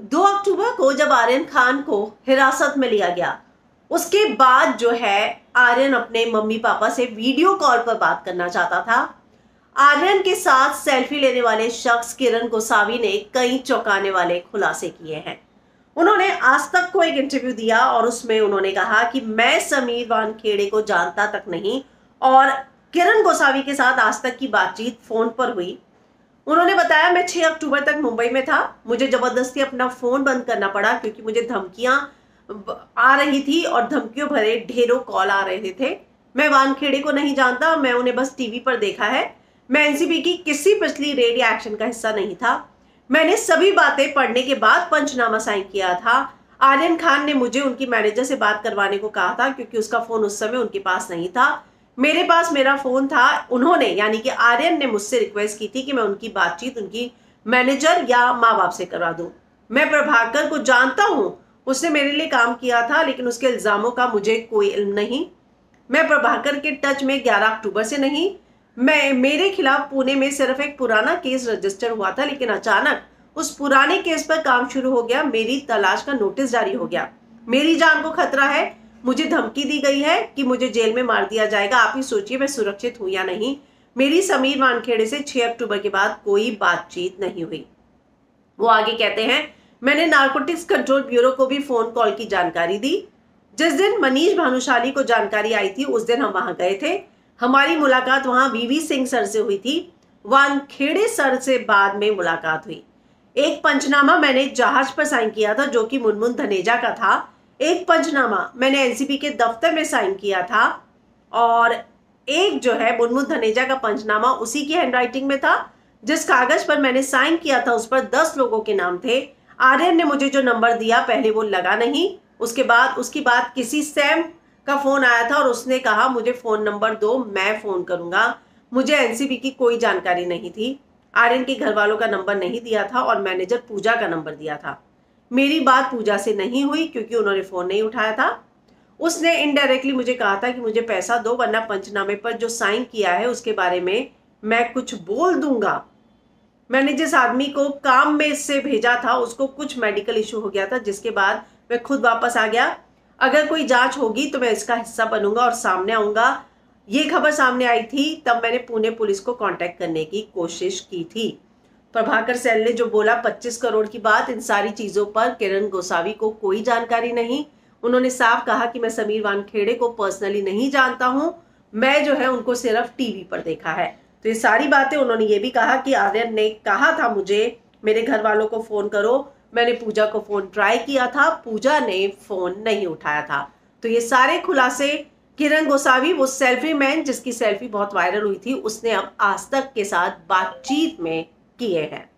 2 अक्टूबर को जब आर्यन खान को हिरासत में लिया गया, उसके बाद जो है आर्यन अपने मम्मी पापा से वीडियो कॉल पर बात करना चाहता था। आर्यन के साथ सेल्फी लेने वाले शख्स किरण गोसावी ने कई चौंकाने वाले खुलासे किए हैं। उन्होंने आज तक को एक इंटरव्यू दिया और उसमें उन्होंने कहा कि मैं समीर वानखेड़े को जानता तक नहीं और किरण गोसावी के साथ आज तक की बातचीत फोन पर हुई। उन्होंने बताया, मैं 6 अक्टूबर तक मुंबई में था, मुझे जबरदस्ती अपना फोन बंद करना पड़ा क्योंकि मुझे धमकियां आ रही थी और धमकियों भरे ढेरों कॉल आ रहे थे। मैं वानखेड़े को नहीं जानता, मैं उन्हें बस टीवी पर देखा है। मैं एनसीबी की किसी पिछली रेड या एक्शन का हिस्सा नहीं था। मैंने सभी बातें पढ़ने के बाद पंचनामा साइन किया था। आर्यन खान ने मुझे उनकी मैनेजर से बात करवाने को कहा था क्योंकि उसका फोन उस समय उनके पास नहीं था, मेरे पास मेरा फोन था। उन्होंने यानी कि आर्यन ने मुझसे रिक्वेस्ट की थी कि मैं उनकी बातचीत उनकी मैनेजर या माँ बाप से करवा दूं। मैं प्रभाकर को जानता हूं, उसने मेरे लिए काम किया था, लेकिन उसके इल्जामों का मुझे कोई इल्म नहीं। मैं प्रभाकर के टच में 11 अक्टूबर से नहीं। मेरे खिलाफ पुणे में सिर्फ एक पुराना केस रजिस्टर हुआ था, लेकिन अचानक उस पुराने केस पर काम शुरू हो गया। मेरी तलाश का नोटिस जारी हो गया। मेरी जान को खतरा है, मुझे धमकी दी गई है कि मुझे जेल में मार दिया जाएगा। आप ही सोचिए मैं सुरक्षित हूं या नहीं। मेरी समीर वानखेड़े से 6 अक्टूबर के बाद कोई बातचीत नहीं हुई। वो आगे कहते हैं, मैंने नारकोटिक्स कंट्रोल ब्यूरो को भी फोन कॉल की जानकारी दी। जिस दिन मनीष भानुशाली को जानकारी आई थी उस दिन हम वहां गए थे। हमारी मुलाकात वहां वीवी सिंह सर से हुई थी। वानखेड़े सर से बाद में मुलाकात हुई। एक पंचनामा मैंने जहाज पर साइन किया था जो कि मुनमुन धनेजा का था। एक पंचनामा मैंने एनसीबी के दफ्तर में साइन किया था और एक जो है मुनमुन धनेजा का पंचनामा उसी की हैंडराइटिंग में था। जिस कागज पर मैंने साइन किया था उस पर 10 लोगों के नाम थे। आर्यन ने मुझे जो नंबर दिया पहले वो लगा नहीं, उसकी बाद किसी सैम का फोन आया था और उसने कहा मुझे फोन नंबर दो, मैं फोन करूंगा। मुझे एनसीबी की कोई जानकारी नहीं थी। आर्यन के घर वालों का नंबर नहीं दिया था और मैनेजर पूजा का नंबर दिया था। मेरी बात पूजा से नहीं हुई क्योंकि उन्होंने फोन नहीं उठाया था। उसने इनडायरेक्टली मुझे कहा था कि मुझे पैसा दो वरना पंचनामे पर जो साइन किया है उसके बारे में मैं कुछ बोल दूंगा। मैंने जिस आदमी को काम में से भेजा था उसको कुछ मेडिकल इशू हो गया था, जिसके बाद मैं खुद वापस आ गया। अगर कोई जांच होगी तो मैं इसका हिस्सा बनूंगा और सामने आऊंगा। ये खबर सामने आई थी तब मैंने पुणे पुलिस को कांटेक्ट करने की कोशिश की थी। प्रभाकर सेल ने जो बोला 25 करोड़ की बात, इन सारी चीजों पर किरण गोसावी को कोई जानकारी नहीं। उन्होंने साफ कहा कि मैं समीर वानखेड़े को पर्सनली नहीं जानता हूं, मैं जो है उनको सिर्फ टीवी पर देखा है। तो ये सारी बातें उन्होंने ये भी कहा कि आर्यन ने कहा था मुझे मेरे घर वालों को फोन करो। मैंने पूजा को फोन ट्राई किया था, पूजा ने फोन नहीं उठाया था। तो ये सारे खुलासे किरण गोसावी, वो सेल्फी मैन जिसकी सेल्फी बहुत वायरल हुई थी, उसने अब आज तक के साथ बातचीत में किए हैं।